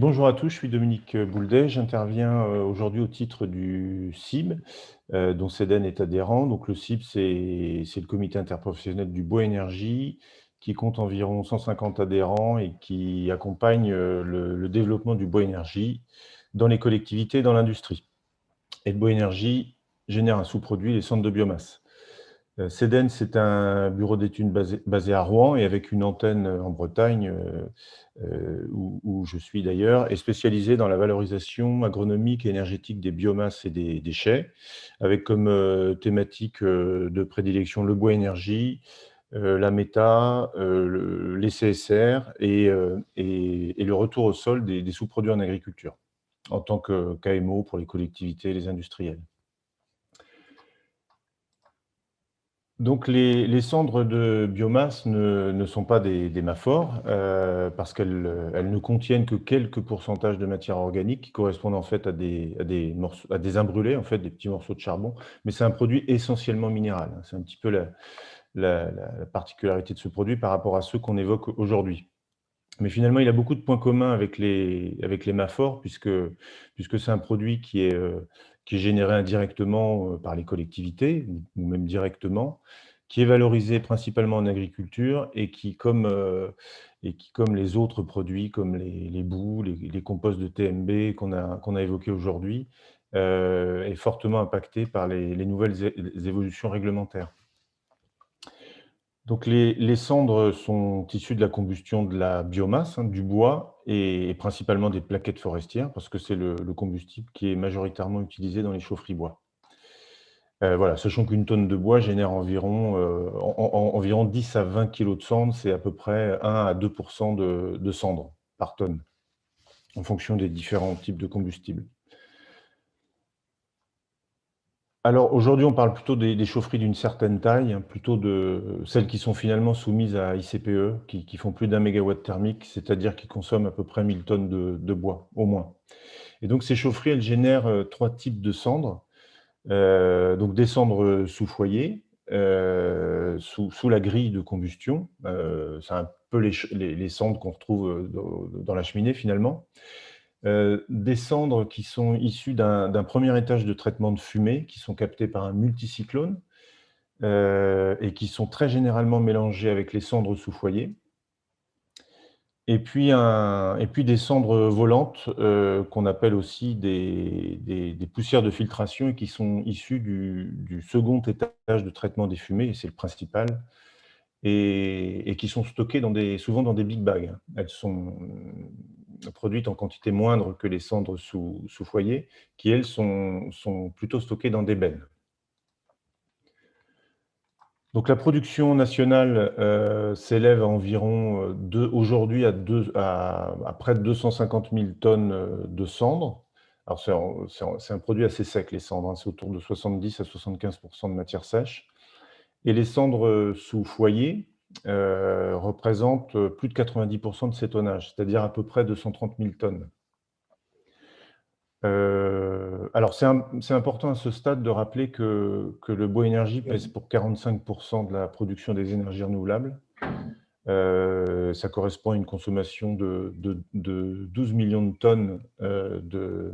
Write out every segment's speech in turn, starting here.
Bonjour à tous, je suis Dominique Bouldet. J'interviens aujourd'hui au titre du CIB, dont CEDEN est adhérent. Donc le CIB, c'est le comité interprofessionnel du bois énergie, qui compte environ 150 adhérents et qui accompagne le développement du bois énergie dans les collectivités et dans l'industrie. Et le bois énergie génère un sous-produit, les cendres de biomasse. CEDEN, c'est un bureau d'études basé à Rouen et avec une antenne en Bretagne, où je suis d'ailleurs, est spécialisé dans la valorisation agronomique et énergétique des biomasses et des déchets, avec comme thématique de prédilection le bois énergie, la méta, les CSR et le retour au sol des sous-produits en agriculture, en tant que KMO pour les collectivités et les industriels. Donc les cendres de biomasse ne sont pas des maphores, parce qu'elles ne contiennent que quelques pourcentages de matière organique qui correspondent en fait à des imbrûlés, en fait, des petits morceaux de charbon, mais c'est un produit essentiellement minéral, hein. C'est un petit peu la particularité de ce produit par rapport à ceux qu'on évoque aujourd'hui. Mais finalement, il a beaucoup de points communs avec les maphores puisque c'est un produit qui est généré indirectement, par les collectivités ou même directement, qui est valorisé principalement en agriculture et qui, comme les autres produits, comme les boues, les composts de TMB qu'on a évoqués aujourd'hui, est fortement impacté par les nouvelles les évolutions réglementaires. Donc les cendres sont issues de la combustion de la biomasse, hein, du bois et principalement des plaquettes forestières parce que c'est le combustible qui est majoritairement utilisé dans les chaufferies bois. Voilà, sachant qu'une tonne de bois génère environ 10 à 20 kilogrammes de cendres, c'est à peu près 1 à 2 de cendres par tonne, en fonction des différents types de combustibles. Alors aujourd'hui, on parle plutôt des chaufferies d'une certaine taille, hein, plutôt de celles qui sont finalement soumises à ICPE, qui font plus d'1 mégawatt thermique, c'est-à-dire qui consomment à peu près 1000 tonnes de bois, au moins. Et donc ces chaufferies, elles génèrent 3 types de cendres. Donc des cendres sous foyer, sous la grille de combustion. C'est un peu les cendres qu'on retrouve dans la cheminée finalement. Des cendres qui sont issues d'un premier étage de traitement de fumée, qui sont captées par un multicyclone, et qui sont très généralement mélangées avec les cendres sous foyer. Et puis des cendres volantes, qu'on appelle aussi des poussières de filtration et qui sont issues du second étage de traitement des fumées, et c'est le principal, et qui sont stockées souvent dans des big bags. Elles sont produites en quantité moindre que les cendres sous foyer, qui elles sont plutôt stockées dans des bennes. Donc la production nationale s'élève à environ aujourd'hui à près de 250 000 tonnes de cendres. Alors c'est un produit assez sec, les cendres, hein, c'est autour de 70 à 75 de matière sèche. Et les cendres sous foyer représentent plus de 90 de ces tonnages, c'est-à-dire à peu près 230 000 tonnes. Alors c'est important à ce stade de rappeler que le bois énergie pèse pour 45 de la production des énergies renouvelables. Ça correspond à une consommation de 12 millions de tonnes de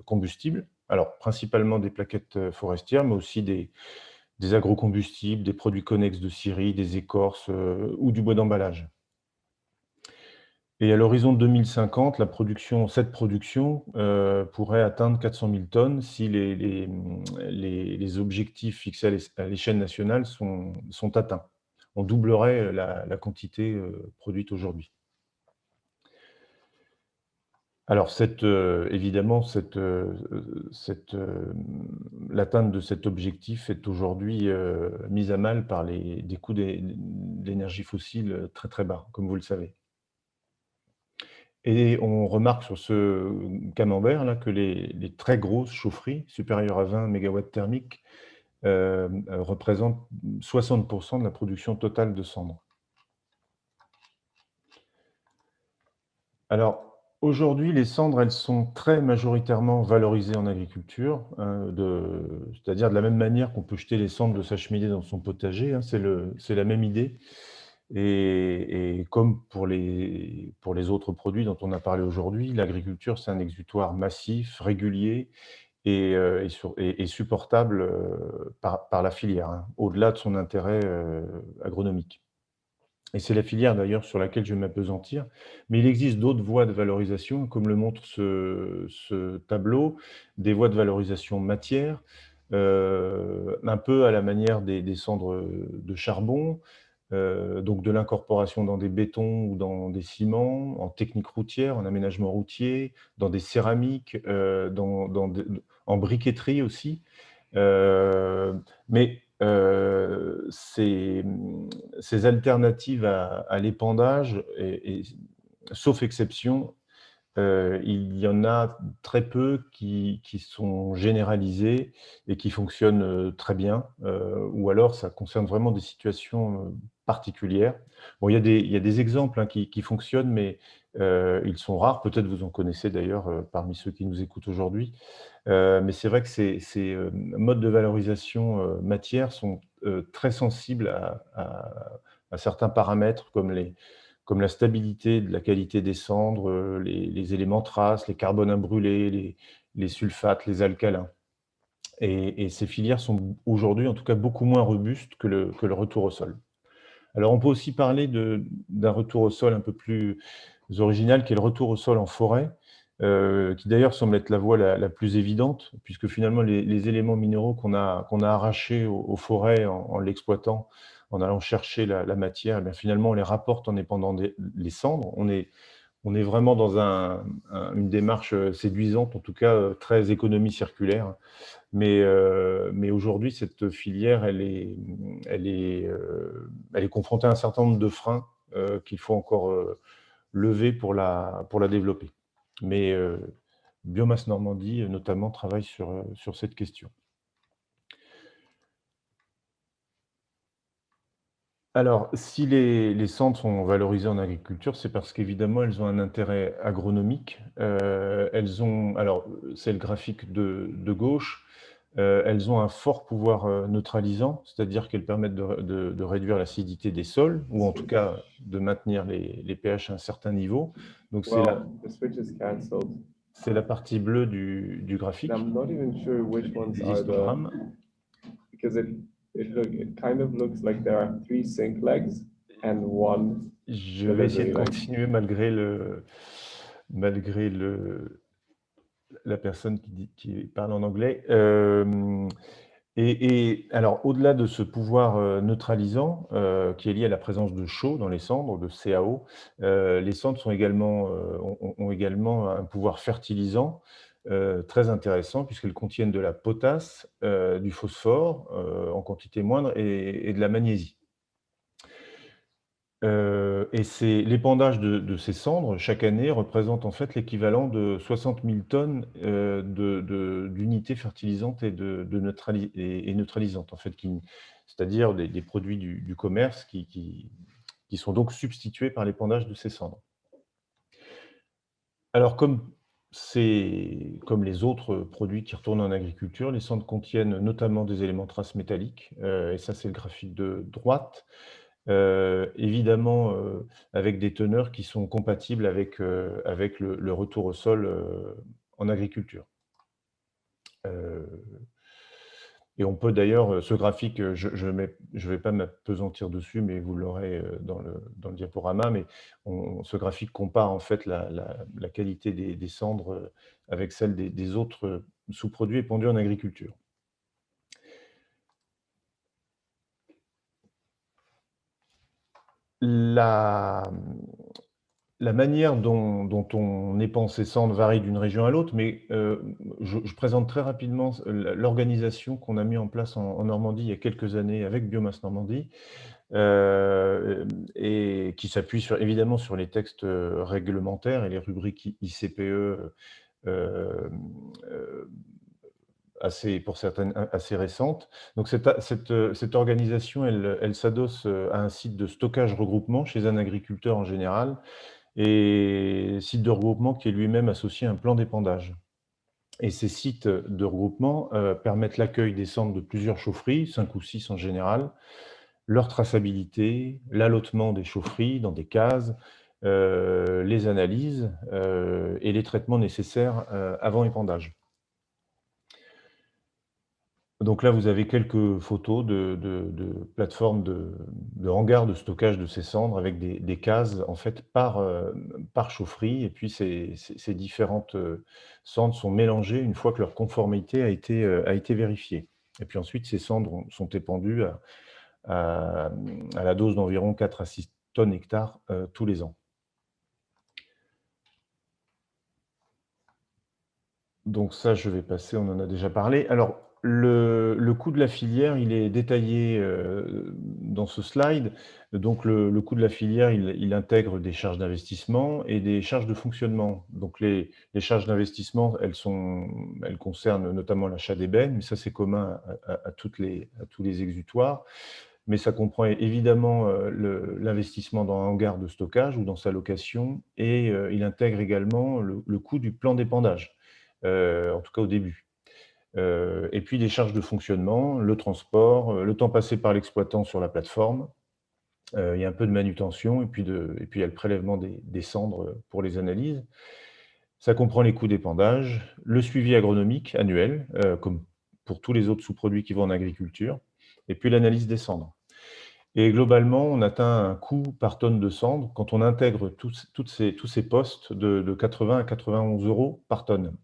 combustible. Alors principalement des plaquettes forestières, mais aussi des agrocombustibles, des produits connexes de scierie, des écorces ou du bois d'emballage. Et à l'horizon 2050, cette production pourrait atteindre 400 000 tonnes si les objectifs fixés à l'échelle nationale sont atteints. On doublerait la quantité produite aujourd'hui. Alors évidemment, l'atteinte de cet objectif est aujourd'hui mise à mal par des coûts d'énergie fossile très très bas, comme vous le savez. Et on remarque sur ce camembert là que les très grosses chaufferies, supérieures à 20 mégawatts thermiques, représentent 60 de la production totale de cendres. Alors, aujourd'hui, les cendres, elles sont très majoritairement valorisées en agriculture, hein, c'est-à-dire de la même manière qu'on peut jeter les cendres de sa cheminée dans son potager, hein, c'est la même idée. Et comme pour les autres produits dont on a parlé aujourd'hui, l'agriculture, c'est un exutoire massif, régulier et supportable, par la filière, hein, au-delà de son intérêt, agronomique. Et c'est la filière d'ailleurs sur laquelle je vais m'appesantir. Mais il existe d'autres voies de valorisation, comme le montre ce tableau, des voies de valorisation matière, un peu à la manière des cendres de charbon, donc de l'incorporation dans des bétons ou dans des ciments, en technique routière, en aménagement routier, dans des céramiques, en briqueterie aussi. Mais ces alternatives à l'épandage, sauf exception, il y en a très peu qui sont généralisés et qui fonctionnent, très bien, ou alors ça concerne vraiment des situations, particulières. Bon, il y a des exemples, hein, qui fonctionnent, mais ils sont rares. Peut-être vous en connaissez d'ailleurs, parmi ceux qui nous écoutent aujourd'hui. Mais c'est vrai que ces modes de valorisation, matière sont, très sensibles à certains paramètres comme la stabilité de la qualité des cendres, les éléments traces, les carbones à brûler, les sulfates, les alcalins. Et ces filières sont aujourd'hui, en tout cas, beaucoup moins robustes que le retour au sol. Alors, on peut aussi parler d'un retour au sol un peu plus original, qui est le retour au sol en forêt, qui d'ailleurs semble être la voie la plus évidente, puisque finalement les éléments minéraux qu'on a arrachés aux forêts en l'exploitant, en allant chercher la matière, eh bien finalement on les rapporte en épandant les cendres. On est vraiment dans une démarche séduisante, en tout cas très économie circulaire. Mais aujourd'hui, cette filière, elle est confrontée à un certain nombre de freins qu'il faut encore lever pour la développer. Mais Biomasse Normandie, notamment, travaille sur cette question. Alors, si les cendres sont valorisées en agriculture, c'est parce qu'évidemment, elles ont un intérêt agronomique. Elles ont alors, c'est le graphique de gauche. Elles ont un fort pouvoir, neutralisant, c'est-à-dire qu'elles permettent de réduire l'acidité des sols ou en tout cas de maintenir les pH à un certain niveau. Donc Well, the switch is cancelled. c'est la partie bleue du And graphique, I'm not even sure which ones des are the, histogrammes. because it kind of looks like there are three sync legs and one Je vais essayer de delivery leg. continuer malgré la personne qui parle en anglais. Et alors, au-delà de ce pouvoir neutralisant, qui est lié à la présence de chaux dans les cendres, de CaO, les cendres ont également un pouvoir fertilisant très intéressant, puisqu'elles contiennent de la potasse, du phosphore en quantité moindre et de la magnésie. Et c'est l'épandage de ces cendres, chaque année, représente en fait l'équivalent de 60 000 tonnes, d'unités fertilisantes et neutralisantes, en fait, c'est-à-dire des produits du commerce qui sont donc substitués par l'épandage de ces cendres. Alors comme les autres produits qui retournent en agriculture, les cendres contiennent notamment des éléments traces métalliques, et ça, c'est le graphique de droite. Évidemment, avec des teneurs qui sont compatibles avec le retour au sol, en agriculture. Heu et on peut d'ailleurs, ce graphique, je vais pas m'appesantir dessus, mais vous l'aurez, dans le diaporama, mais ce graphique compare en fait la qualité des cendres, avec celle des autres, sous-produits épandus en agriculture. La La manière dont on épanse ces cendres varie d'une région à l'autre, mais je présente très rapidement l'organisation qu'on a mis en place en Normandie il y a quelques années avec Biomasse Normandie, et qui s'appuie évidemment sur les textes réglementaires et les rubriques ICPE, heu, pour certaines assez récentes. Donc cette organisation, elle s'adosse à un site de stockage-regroupement chez un agriculteur en général, et site de regroupement qui est lui-même associé à un plan d'épandage. Et ces sites de regroupement permettent l'accueil des cendres de plusieurs chaufferies, 5 ou 6 en général, leur traçabilité, l'allotement des chaufferies dans des cases, les analyses et les traitements nécessaires avant épandage. Donc là, vous avez quelques photos de plateformes de hangars de stockage de ces cendres avec des cases en fait par chaufferie et puis ces différentes, cendres sont mélangées une fois que leur conformité a été vérifiée. Et puis ensuite ces cendres sont épandues à la dose d'environ 4 à 6 tonnes hectares, tous les ans. Donc ça, je vais passer, on en a déjà parlé. Alors, le coût de la filière, il est détaillé dans ce slide. Donc, le coût de la filière, il intègre des charges d'investissement et des charges de fonctionnement. Donc, les charges d'investissement, elles concernent notamment l'achat d'ébène, mais ça, c'est commun à tous les exutoires. Mais ça comprend évidemment l'investissement dans un hangar de stockage ou dans sa location et il intègre également le coût du plan d'épandage, en tout cas au début. Et puis des charges de fonctionnement, le transport, le temps passé par l'exploitant sur la plateforme. Il y a un peu de manutention et puis il y a le prélèvement des cendres pour les analyses. Ça comprend les coûts d'épandage, le suivi agronomique annuel, comme pour tous les autres sous-produits qui vont en agriculture, et puis l'analyse des cendres. Et globalement, on atteint un coût par tonne de cendre quand on intègre tous ces postes de 80 à 91 € par tonne.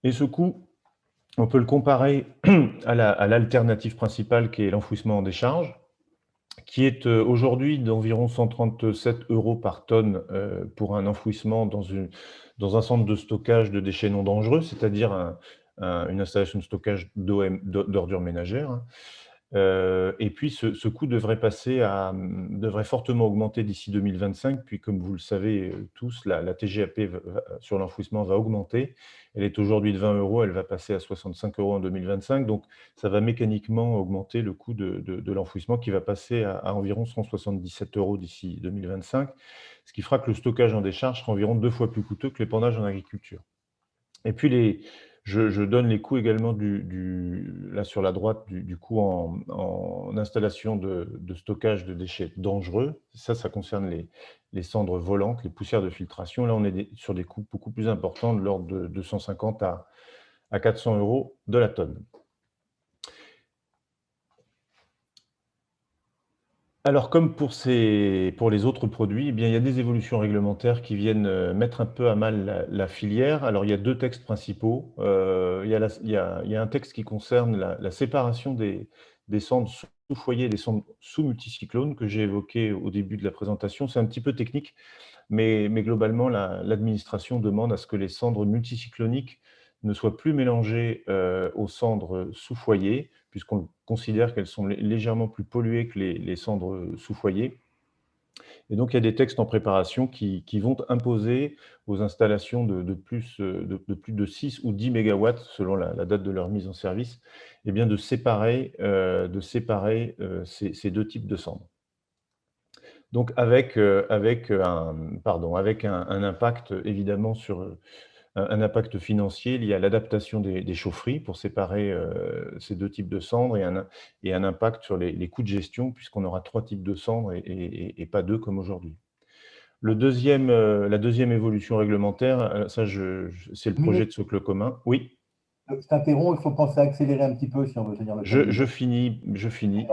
Et ce coût, on peut le comparer à l'alternative principale qui est l'enfouissement en décharge, qui est aujourd'hui d'environ 137 € par tonne pour un enfouissement dans un centre de stockage de déchets non dangereux, c'est-à-dire une installation de stockage d'ordures ménagères, hein. Et puis ce coût devrait fortement augmenter d'ici 2025, puis comme vous le savez, tous, la TGAP sur l'enfouissement va augmenter. Elle est aujourd'hui de 20 €, elle va passer à 65 € en 2025, donc ça va mécaniquement augmenter le coût de l'enfouissement qui va passer à environ 177 € d'ici 2025, ce qui fera que le stockage en décharge sera environ 2 fois plus coûteux que l'épandage en agriculture. Et puis je donne les coûts également là sur la droite du coût en installation de stockage de déchets dangereux. Ça concerne les cendres volantes, les poussières de filtration. Là, on est sur des coûts beaucoup plus importants, de l'ordre de 250 à 400 € de la tonne. Alors, comme pour les autres produits, eh bien, il y a des évolutions réglementaires qui viennent mettre un peu à mal la filière. Alors, il y a deux textes principaux. Il y a un texte qui concerne la séparation des cendres sous foyer et des cendres sous multicyclone que j'ai évoqué au début de la présentation. C'est un petit peu technique, mais globalement, l'administration demande à ce que les cendres multicycloniques ne soient plus mélangées aux cendres sous foyer, puisqu'on considère qu'elles sont légèrement plus polluées que les cendres sous foyer. Et donc, il y a des textes en préparation qui vont imposer aux installations de plus de 6 ou 10 mégawatts, selon la date de leur mise en service, eh bien de séparer ces deux types de cendres. Donc avec un impact évidemment sur, un impact financier lié à l'adaptation des chaufferies pour séparer, ces 2 types de cendres et un impact sur les coûts de gestion puisqu'on aura 3 types de cendres et pas 2 comme aujourd'hui. La deuxième évolution réglementaire, ça c'est le projet de socle commun. Oui? Je t'interromps, il faut penser à accélérer un petit peu si on veut tenir le timing. Je finis.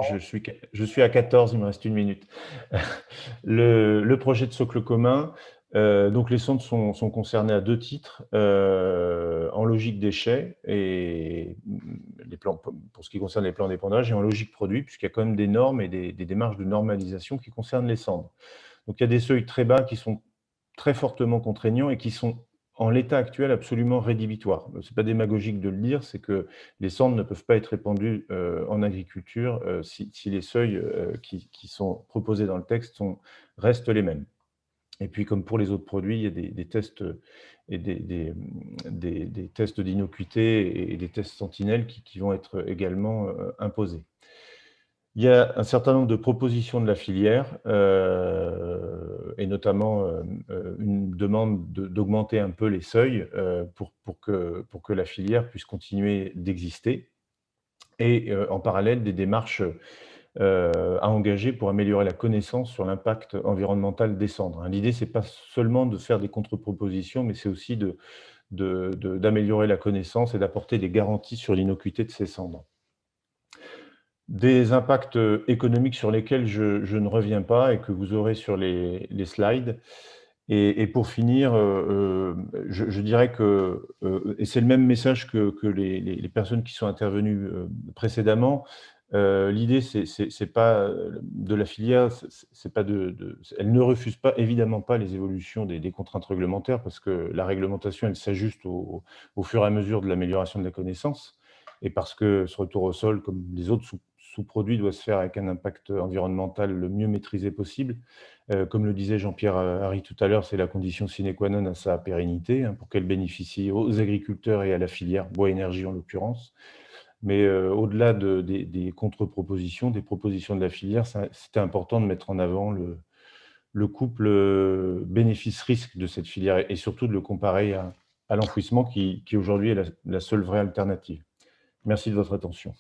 Je suis à 14, il me reste 1 minute. Le projet de socle commun, donc les cendres sont concernés à 2 titres, en logique déchets et les plans pour ce qui concerne les plans d'épandage et en logique produit, puisqu'il y a quand même des normes et des démarches de normalisation qui concernent les cendres. Donc il y a des seuils très bas qui sont très fortement contraignants et qui sont, en l'état actuel, absolument rédhibitoires. Ce n'est pas démagogique de le dire, c'est que les cendres ne peuvent pas être répandues en agriculture si les seuils qui sont proposés dans le texte restent les mêmes. Et puis, comme pour les autres produits, il y a des tests et des tests d'innocuité et des tests sentinelles qui vont être également imposés. Il y a un certain nombre de propositions de la filière, et notamment une demande d'augmenter un peu les seuils pour que la filière puisse continuer d'exister. et en parallèle des démarches à engager pour améliorer la connaissance sur l'impact environnemental des cendres, hein. L'idée, c'est pas seulement de faire des contre-propositions, mais c'est aussi d'améliorer la connaissance et d'apporter des garanties sur l'innocuité de ces cendres. Des impacts économiques sur lesquels je ne reviens pas et que vous aurez sur les slides. Et pour finir, je dirais que, et c'est le même message que les personnes qui sont intervenues précédemment, l'idée, c'est pas de la filière, c'est pas elle ne refuse pas, évidemment pas, les évolutions des contraintes réglementaires, parce que la réglementation, elle s'ajuste au fur et à mesure de l'amélioration de la connaissance, et parce que ce retour au sol, comme les autres sous-produits, doit se faire avec un impact environnemental le mieux maîtrisé possible. Comme le disait Jean-Pierre Harry tout à l'heure, c'est la condition sine qua non à sa pérennité, hein, pour qu'elle bénéficie aux agriculteurs et à la filière bois énergie en l'occurrence. Mais au-delà des contre-propositions, des propositions de la filière, c'était important de mettre en avant le couple bénéfice-risque de cette filière et surtout de le comparer à l'enfouissement qui aujourd'hui est la seule vraie alternative. Merci de votre attention.